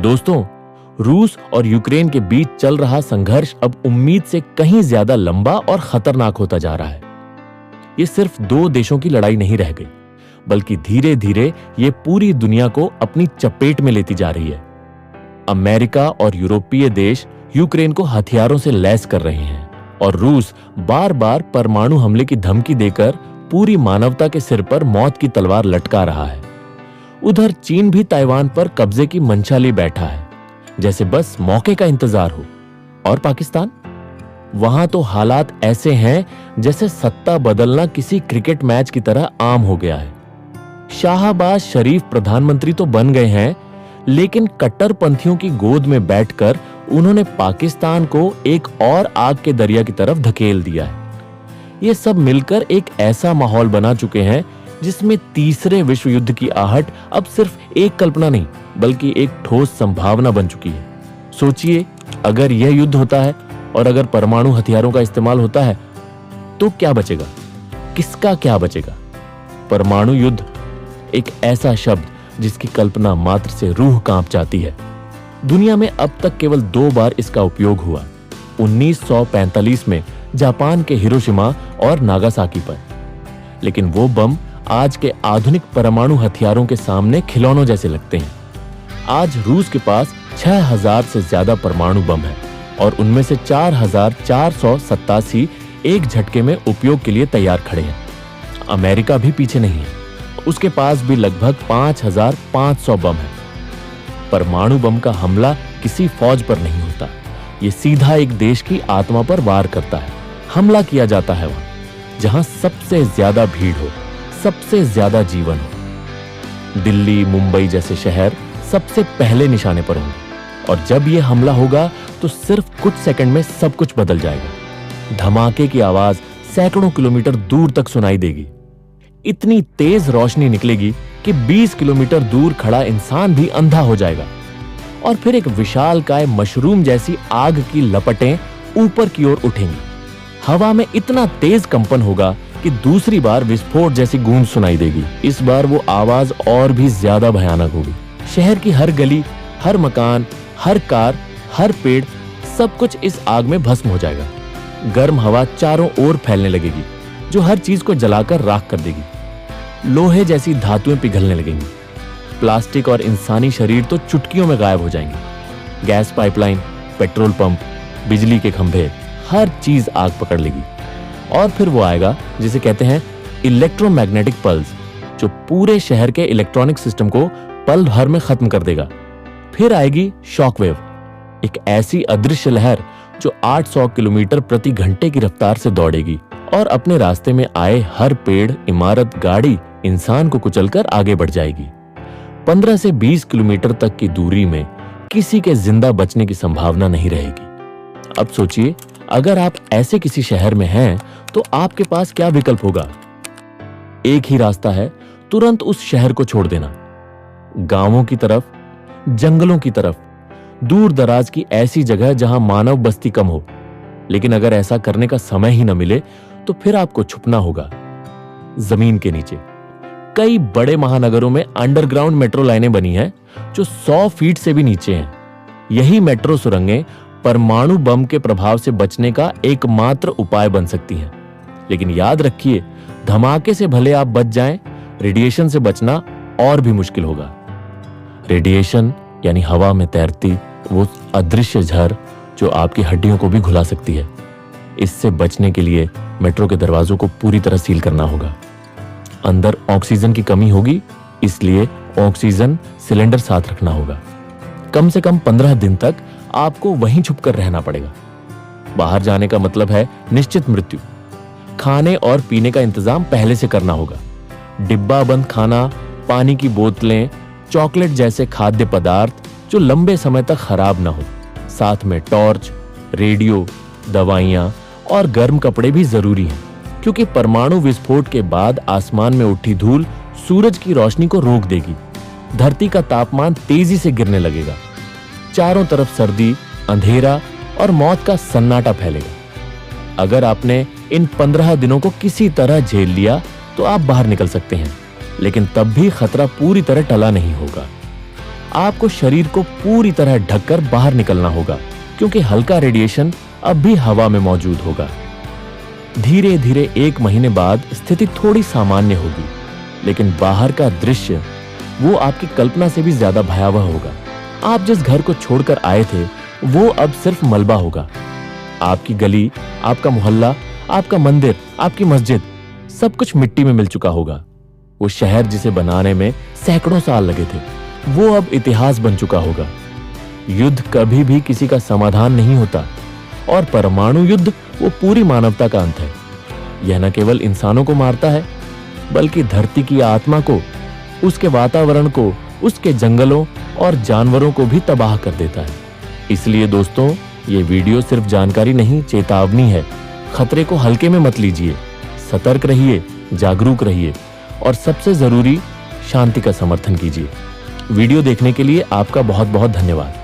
दोस्तों, रूस और यूक्रेन के बीच चल रहा संघर्ष अब उम्मीद से कहीं ज्यादा लंबा और खतरनाक होता जा रहा है। ये सिर्फ दो देशों की लड़ाई नहीं रह गई, बल्कि धीरे धीरे ये पूरी दुनिया को अपनी चपेट में लेती जा रही है। अमेरिका और यूरोपीय देश यूक्रेन को हथियारों से लैस कर रहे हैं और रूस बार बार परमाणु हमले की धमकी देकर पूरी मानवता के सिर पर मौत की तलवार लटका रहा है। उधर चीन भी ताइवान पर कब्जे की मंशा लिए बैठा है, जैसे बस मौके का इंतजार हो। और पाकिस्तान, वहां तो हालात ऐसे हैं जैसे सत्ता बदलना किसी क्रिकेट मैच की तरह आम हो गया है। शाहबाज शरीफ प्रधानमंत्री तो बन गए हैं, लेकिन कट्टरपंथियों की गोद में बैठकर उन्होंने पाकिस्तान को एक और आग के दरिया की तरफ धकेल दिया है। ये सब मिलकर एक ऐसा माहौल बना चुके हैं जिसमें तीसरे विश्व युद्ध की आहट अब सिर्फ एक कल्पना नहीं, बल्कि एक ठोस संभावना बन चुकी है। सोचिए, अगर यह युद्ध होता है और अगर परमाणु हथियारों का इस्तेमाल होता है तो क्या बचेगा? किसका क्या बचेगा? परमाणु युद्ध एक ऐसा शब्द जिसकी कल्पना मात्र से रूह कांप जाती है। दुनिया में अब तक केवल 2 बार इसका उपयोग हुआ, 1945 में जापान के हिरोशिमा और नागासाकी पर। लेकिन वो बम आज के आधुनिक परमाणु हथियारों के सामने खिलौनों जैसे लगते हैं। आज रूस के पास 6000 से ज्यादा परमाणु बम है और उनमें से 4487 एक झटके में उपयोग के लिए तैयार खड़े हैं। अमेरिका भी पीछे नहीं है, उसके पास भी लगभग 5500 बम है। परमाणु बम का हमला किसी फौज पर नहीं होता, ये सीधा एक देश की आत्मा पर वार करता है। हमला किया जाता है वहां जहां सबसे ज्यादा भीड़ हो, सबसे ज्यादा जीवन हो। दिल्ली, मुंबई जैसे शहर सबसे पहले निशाने पर होंगे और जब यह हमला होगा तो सिर्फ कुछ सेकंड में सब कुछ बदल जाएगा। धमाके की आवाज सैकड़ों किलोमीटर दूर तक सुनाई देगी। इतनी तेज रोशनी निकलेगी कि 20 किलोमीटर दूर खड़ा इंसान भी अंधा हो जाएगा। और फिर एक विशालकाय मशरूम जैसी आग की लपटें ऊपर की ओर उठेंगी। हवा में इतना तेज कंपन होगा कि दूसरी बार विस्फोट जैसी गूंज सुनाई देगी। इस बार वो आवाज और भी ज्यादा भयानक होगी। शहर की हर गली, हर मकान, हर कार, हर पेड़, सब कुछ इस आग में भस्म हो जाएगा। गर्म हवा चारों ओर फैलने लगेगी जो हर चीज को जलाकर राख कर देगी। लोहे जैसी धातुएं पिघलने लगेंगी। प्लास्टिक और इंसानी शरीर तो चुटकियों में गायब हो जाएंगे। गैस पाइपलाइन, पेट्रोल पंप, बिजली के खंभे, हर चीज आग पकड़ लेगी। और फिर वो आएगा जिसे कहते हैं इलेक्ट्रोमैग्नेटिक पल्स, जो पूरे शहर के इलेक्ट्रॉनिक सिस्टम को पल भर में खत्म कर देगा। फिर आएगी शॉकवेव, एक ऐसी अदृश्य लहर जो 800 किलोमीटर प्रति घंटे की रफ्तार से दौड़ेगी और अपने रास्ते में आए हर पेड़, इमारत, गाड़ी, इंसान को कुचलकर आगे बढ़ जाएगी। 15 से 20 किलोमीटर तक की दूरी में किसी के जिंदा बचने की संभावना नहीं रहेगी। अब सोचिए, अगर आप ऐसे किसी शहर में हैं तो आपके पास क्या विकल्प होगा? एक ही रास्ता है, तुरंत उस शहर को छोड़ देना। गांवों की तरफ, जंगलों की तरफ, दूर दराज की ऐसी जगह जहां मानव बस्ती कम हो। लेकिन अगर ऐसा करने का समय ही न मिले तो फिर आपको छुपना होगा जमीन के नीचे। कई बड़े महानगरों में अंडरग्राउंड मेट्रो लाइनें बनी हैं जो 100 फीट से भी नीचे हैं। यही मेट्रो सुरंगें परमाणु बम के प्रभाव से बचने का एकमात्र उपाय बन सकती हैं। लेकिन याद रखिए, धमाके से भले आप बच जाएं, रेडिएशन से बचना और भी मुश्किल होगा। रेडिएशन यानी हवा में तैरती वो अदृश्य झर जो आपकी हड्डियों को भी घुला सकती है। इससे बचने के लिए मेट्रो के दरवाजों को पूरी तरह सील करना होगा। अंदर ऑक्सीजन की कमी होगी, इसलिए ऑक्सीजन सिलेंडर साथ रखना होगा। कम से कम 15 दिन तक आपको वहीं छुपकर रहना पड़ेगा। बाहर जाने का मतलब है निश्चित मृत्यु। खाने और पीने का इंतजाम पहले से करना होगा। डिब्बा बंद खाना, पानी की बोतलें, चॉकलेट जैसे खाद्य पदार्थ जो लंबे समय तक खराब ना हो। साथ में टॉर्च, रेडियो, दवाइयां और गर्म कपड़े भी जरूरी हैं, क्योंकि परमाणु विस्फोट के बाद आसमान में उठी धूल सूरज की रोशनी को रोक देगी। धरती का तापमान तेजी से गिरने लगेगा। चारों तरफ सर्दी, अंधेरा और मौत का सन्नाटा फैलेगा। अगर आपने इन 15 दिनों को किसी तरह झेल लिया तो आप बाहर निकल सकते हैं, लेकिन तब भी खतरा पूरी तरह टला नहीं होगा। आपको शरीर को पूरी तरह ढककर बाहर निकलना होगा, क्योंकि हल्का रेडिएशन अब भी हवा में मौजूद होगा। धीरे धीरे 1 महीने बाद स्थिति थोड़ी सामान्य होगी, लेकिन बाहर का दृश्य वो आपकी कल्पना से भी ज्यादा भयावह होगा। आप जिस घर को छोड़कर आए थे वो अब सिर्फ मलबा होगा। आपकी गली, आपका मोहल्ला, आपका मंदिर, आपकी मस्जिद, सब कुछ मिट्टी में मिल चुका होगा। वो शहर जिसे बनाने में सैकड़ों साल लगे थे, वो अब इतिहास बन चुका होगा। युद्ध कभी भी किसी का समाधान नहीं होता, और परमाणु युद्ध वो पूरी मानवता का अंत है। यह न केवल इंसानों को मारता है, बल्कि धरती की आत्मा को, उसके वातावरण को, उसके जंगलों और जानवरों को भी तबाह कर देता है। इसलिए दोस्तों, ये वीडियो सिर्फ जानकारी नहीं, चेतावनी है। खतरे को हल्के में मत लीजिए, सतर्क रहिए, जागरूक रहिए, और सबसे जरूरी, शांति का समर्थन कीजिए। वीडियो देखने के लिए आपका बहुत बहुत धन्यवाद।